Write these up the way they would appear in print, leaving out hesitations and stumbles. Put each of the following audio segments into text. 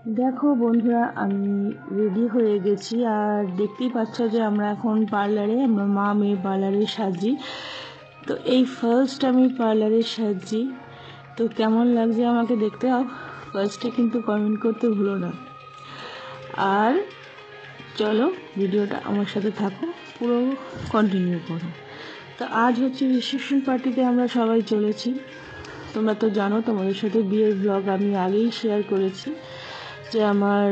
দেখো বন্ধুরা, আমি রেডি হয়ে গেছি আর দেখতেই পাচ্ছ যে আমরা এখন পার্লারে, আমরা মা মেয়ে পার্লারে সাজি। তো এই ফার্স্ট আমি পার্লারে সাজি, তো কেমন লাগছে আমাকে দেখতে ফার্স্টে কিন্তু কমেন্ট করতে ভুলো না। আর চলো ভিডিওটা আমার সাথে থাকো, পুরো কন্টিনিউ করো। তো আজ হচ্ছে রিসেপশন পার্টিতে আমরা সবাই চলেছি। তোমরা তো জানো, তোমাদের সাথে বিয়ের ব্লগ আমি আগেই শেয়ার করেছি যে আমার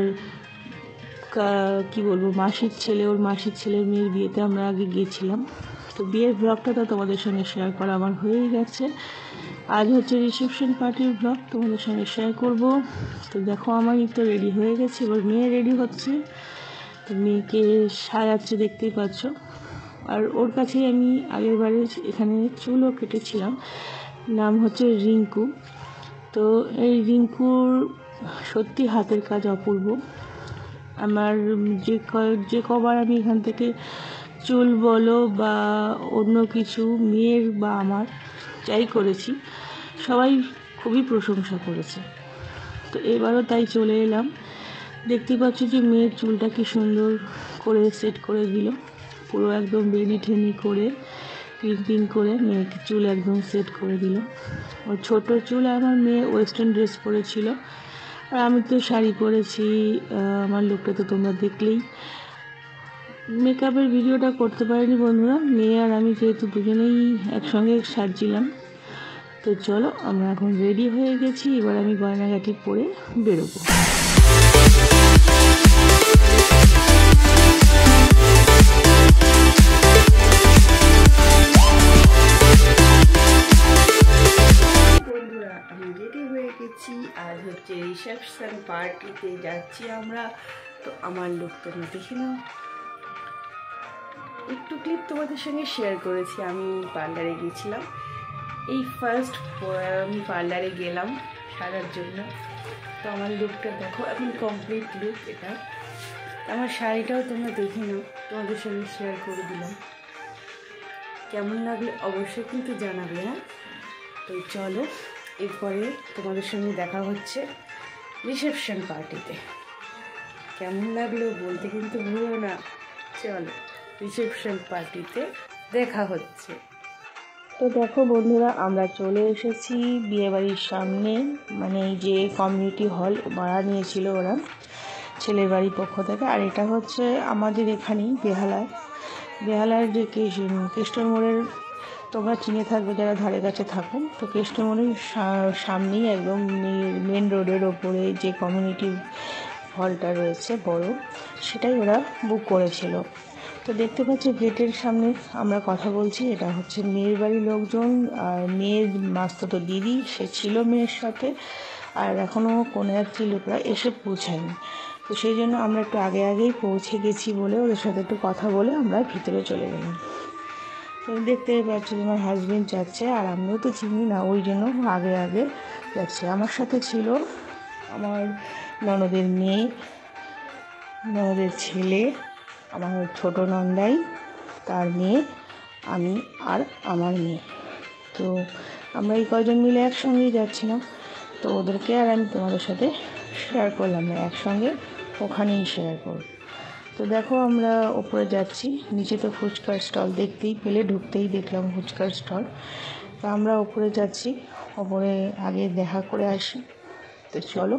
কি বলবো মাসির ছেলে, ওর মাসির ছেলের মেয়ের বিয়েতে আমরা আগে গিয়েছিলাম। তো বিয়ের ব্লগটা তো তোমাদের সঙ্গে শেয়ার করা আমার হয়েই গেছে। আজ হচ্ছে রিসেপশন পার্টির ব্লগ তোমাদের সঙ্গে শেয়ার করব। তো দেখো আমি তো রেডি হয়ে গেছি, এবার মেয়ে রেডি হচ্ছে। তো মেয়েকে সাজাচ্ছে দেখতেই পাচ্ছ। আর ওর কাছেই আমি আগের বারে এখানে চুলও কেটেছিলাম, নাম হচ্ছে রিঙ্কু। তো এই রিঙ্কুর সত্যি হাতের কাজ অপূর্ব। আমার যে কবার আমি এখান থেকে চুল বলো বা অন্য কিছু মেয়ের বা আমার যাই করেছি, সবাই খুবই প্রশংসা করেছে। তো এবারও তাই চলে এলাম। দেখতে পাচ্ছ যে মেয়ের চুলটা কি সুন্দর করে সেট করে দিল, পুরো একদম বেনি ঠেনি করে ক্লিপিং করে মেয়েকে চুল একদম সেট করে দিল। ওর ছোটো চুল, আমার মেয়ে ওয়েস্টার্ন ড্রেস পরেছিল আর আমি তো শাড়ি পরেছি। আমার লুকটা তো তোমরা দেখলেই। মেকআপের ভিডিওটা করতে পারিনি বন্ধুরা, মেয়ে আর আমি যেহেতু দুজনেই একসঙ্গে সাজছিলাম। তো চলো আমরা এখন রেডি হয়ে গেছি, এবার আমি গয়নাগাটি পরে বেরোবো। বন্ধুরা আমি রেডি হয়ে গেছি, আজ হচ্ছে রিসেপশন পার্টিতে যাচ্ছি আমরা। তো আমার লুক তোমরা দেখে নাও, একটু ক্লিপ তোমাদের সঙ্গে শেয়ার করেছি। আমি পার্লারে গিয়েছিলাম, এই ফার্স্ট আমি পার্লারে গেলাম সাজার জন্য। তো আমার লুকটা দেখো, এখন কমপ্লিট লুক এটা। আমার শাড়িটাও তোমরা দেখে নাও, তোমাদের সঙ্গে শেয়ার করে দিলাম। কেমন লাগলে অবশ্যই কিন্তু জানাবে, হ্যাঁ। তো চলো এরপরে তোমাদের সঙ্গে দেখা হচ্ছে রিসেপশন পার্টিতে। কেমন লাগলো বলতে কিন্তু ভুলো না। চলো রিসেপশন পার্টিতে দেখা হচ্ছে। তো দেখো বন্ধুরা, আমরা চলে এসেছি বিয়েবাড়ির সামনে, মানে এই যে কমিউনিটি হল ভাড়া নিয়েছিল ওরা ছেলের বাড়ির পক্ষ থেকে। আর এটা হচ্ছে আমাদের এখানেই বেহালার যে কেষ্টর মোড়ের, তোমরা চিনে থাকবে যারা ধারে কাছে থাকো। তো কেষ্টর মোড়ের সামনেই একদম মেন রোডের ওপরে যে কমিউনিটি হলটা রয়েছে বড়, সেটাই ওরা বুক করেছিল। তো দেখতে পাচ্ছি গেটের সামনে আমরা কথা বলছি, এটা হচ্ছে মেয়ের বাড়ির লোকজন আর মেয়ের মাস্তুতো দিদি, সে ছিল মেয়ের সাথে। আর এখনও কন্যাযাত্রী লোকরা এসে পৌঁছায়নি। তো সেই জন্য আমরা একটু আগেই পৌঁছে গেছি বলে ওদের সাথে একটু কথা বলে আমরা ভিতরে চলে গেলাম। তো দেখতে পাচ্ছি আমার হাজবেন্ড যাচ্ছে, আর আমিও তো চিনি না, ওই জন্য আগে যাচ্ছে। আমার সাথে ছিল আমার ননদের মেয়ে, ননদের ছেলে, আমার ছোট নন্দাই, তার মেয়ে, আমি আর আমার মেয়ে। তো আমরা এই কজন মিলে একসঙ্গেই যাচ্ছিলাম। তো ওদেরকে আর আমি তোমাদের সাথে শেয়ার করলাম না, একসঙ্গে ওখানেই শেয়ার করব। তো দেখো আমরা ওপরে যাচ্ছি, নিচে তো ফুচকার স্টল দেখতেই পেলে, ঢুকতেই দেখলাম ফুচকার স্টল। তো আমরা ওপরে যাচ্ছি, ওপরে আগে দেখা করে আসি। তো চলো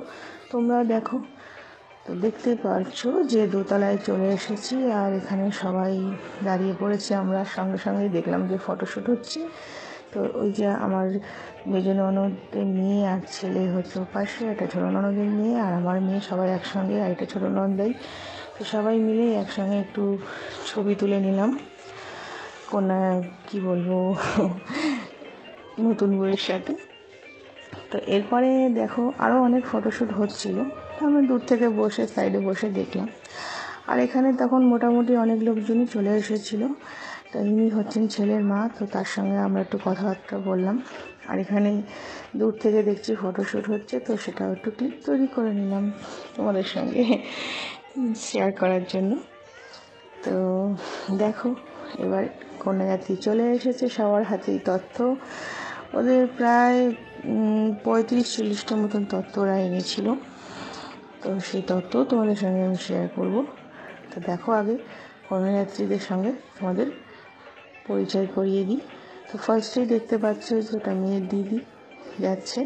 তোমরা দেখো। তো দেখতে পাচ্ছ যে দোতলায় চলে এসেছি, আর এখানে সবাই দাঁড়িয়ে পড়েছে। আমরা সঙ্গে সঙ্গেই দেখলাম যে ফটোশ্যুট হচ্ছে। তো ওই যে আমার মেজ ননদের মেয়ে আর ছেলে হচ্ছে পাশে, একটা ছোটো ননদের মেয়ে আর আমার মেয়ে, সবাই একসঙ্গে, আর এটা ছোটো নন্দাই। তো সবাই মিলে একসঙ্গে একটু ছবি তুলে নিলাম কন্যা, কি বলবো, নতুন বউয়ের সাথে। তো এরপরে দেখো আরও অনেক ফটোশ্যুট হচ্ছিল, আমরা দূর থেকে বসে সাইডে বসে দেখলাম। আর এখানে তখন মোটামুটি অনেক লোকজনই চলে এসেছিলো। তো ইনি হচ্ছেন ছেলের মা, তো তার সঙ্গে আমরা একটু কথাবার্তা বললাম। আর এখানে দূর থেকে দেখছি ফটোশ্যুট হচ্ছে, তো সেটাও একটু ক্লিপ তৈরি করে নিলাম তোমাদের সঙ্গে শেয়ার করার জন্য। তো দেখো এবার কন্যাযাত্রী চলে এসেছে, সবার হাতেই তথ্য। ওদের প্রায় 35-40টা মতন তত্ত্ব ওরা এনেছিল। তো সেই তথ্য তোমাদের সঙ্গে আমি শেয়ার করব। তো দেখো আগে কন্যাযাত্রীদের সঙ্গে তোমাদের পরিচয় করিয়ে দিই। তো ফার্স্টেই দেখতে পাচ্ছ যে ওটা মেয়ের দিদি যাচ্ছে,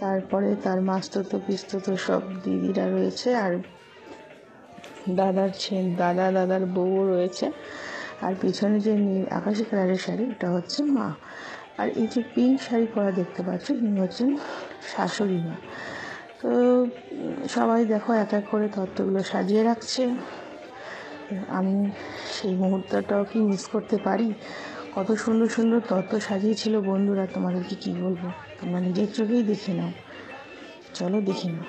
তারপরে তার মাস্তুতো পিস্তুতো সব দিদিরা রয়েছে, আর দাদার বউও রয়েছে, আর পিছনে যে নীল আকাশি কালারের শাড়ি ওটা হচ্ছে মা, আর এই যে পিঙ্ক শাড়ি পরা দেখতে পাচ্ছ তিনি হচ্ছেন শাশুড়ি মা। তো সবাই দেখো এক এক করে তত্ত্বগুলো সাজিয়ে রাখছে। আমি সেই মুহূর্তটাও কি মিস করতে পারি? কত সুন্দর সুন্দর তত্ত্ব সাজিয়েছিল বন্ধুরা, তোমাদেরকে কি বলবো, তোমরা নিজের চোখেই দেখে নাও। চলো দেখে নাও।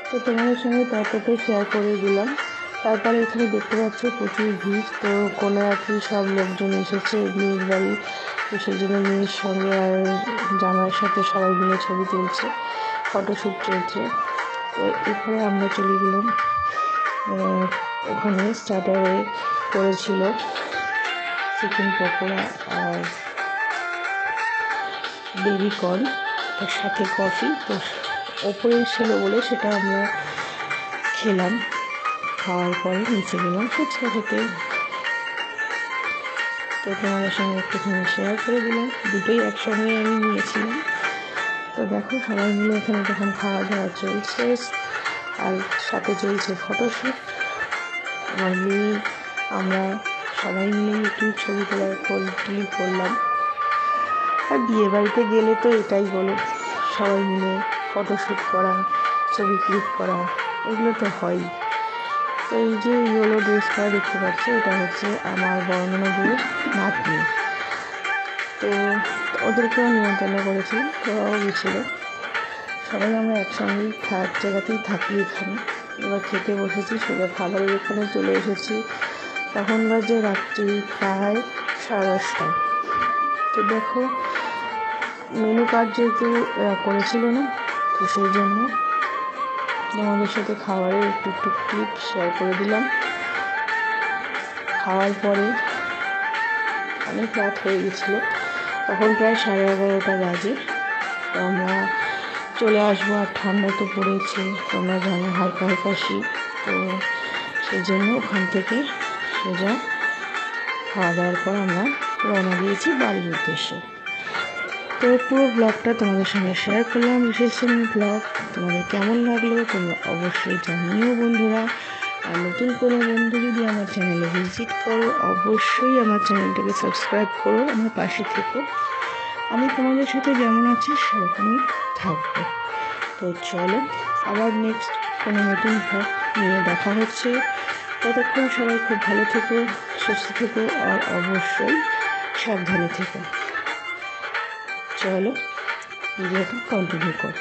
তো তোমাদের সঙ্গে ততটা শেয়ার করে দিলাম। তারপরে এখানে দেখতে পাচ্ছ প্রচুর ভিড়। তো কন্যাযাত্রী সব লোকজন এসেছে মেয়ের বাড়ি, তো সেই জন্য মেয়ের সঙ্গে আর জামাইয়ের সাথে সবাই মিলে ছবি তুলছে, ফটোশ্যুট চলছে। তো এরপরে আমরা চলে গেলাম ওখানে স্টার্টারে করেছিল চিকেন পকোড়া আর বেবি কর্ন, তার সাথে কফি। তো ওপরে ছিল বলে সেটা আমরা খেলাম, খাওয়ার পরে নিচে গেলাম ফুচকা খেতে। তো তোমাদের সঙ্গে একটুখানি শেয়ার করে দিলাম, দুটোই একসঙ্গে আমি নিয়েছিলাম। তো দেখো সবাই মিলে এখানে তখন খাওয়া দাওয়া চলছে, আর সাথে চলছে ফটোশ্যুট। আমার মেয়ে আমরা সবাই মিলে একটু ছবি তুলি করলাম। আর বিয়ে বাড়িতে গেলে তো এটাই বলো, সবাই মিলে ফটোশ্যুট করা, ছবি ক্লিক করা, এগুলো তো হয়ই। তো এই যে ইয়েলো ড্রেস পরা দেখতে পাচ্ছ, এটা হচ্ছে আমার বর্ণনা দিয়ে নাতনি। তো ওদেরকেও নিমন্ত্রণ করেছিলাম, তো ওরাও গেছিলো। সবাই আমরা একসঙ্গেই জায়গাতেই থাকি এখানে। এবার খেতে বসেছি, সোজা খাবারের এখানে চলে এসেছি। তখন বাজে রাত্রি প্রায় 10:30। তো দেখো মেনু কার্ড যেহেতু করেছিল না, তো সেই জন্য আমাদের সাথে খাবারের একটু ক্লিপ শেয়ার করে দিলাম। খাওয়ার পরে অনেক রাত হয়ে গেছিলো, তখন প্রায় 11:30 বাজে। তো আমরা চলে আসবো, আর ঠান্ডা তো পড়েছে, তোমরা জানো হালকা হালকা শীত। তো সেই জন্য ওখান থেকে সোজা খাওয়া দাওয়ার পর আমরা রওনা দিয়েছি বাড়ির উদ্দেশ্যে। তো পুরো ব্লগটা তোমাদের সঙ্গে শেয়ার করলাম, রিসেপশন ব্লগ। তোমাদের কেমন লাগলো তোমরা অবশ্যই জানিও বন্ধুরা। আর নতুন কোনো বন্ধু যদি আমার চ্যানেলে ভিজিট করো, অবশ্যই আমার চ্যানেলটাকে সাবস্ক্রাইব করো, আমার পাশে থেকো। আমি তোমাদের সাথে যেমন আছি সেরকমই থাকবো। তো চলো আবার নেক্সট কোনো নতুন ব্লগ নিয়ে দেখা হচ্ছে। ততক্ষণ সবাই খুব ভালো থেকো, সুস্থ থেকো, আর অবশ্যই সাবধানে থেকো। চলো ভিডিওটা কন্টিনিউ করো।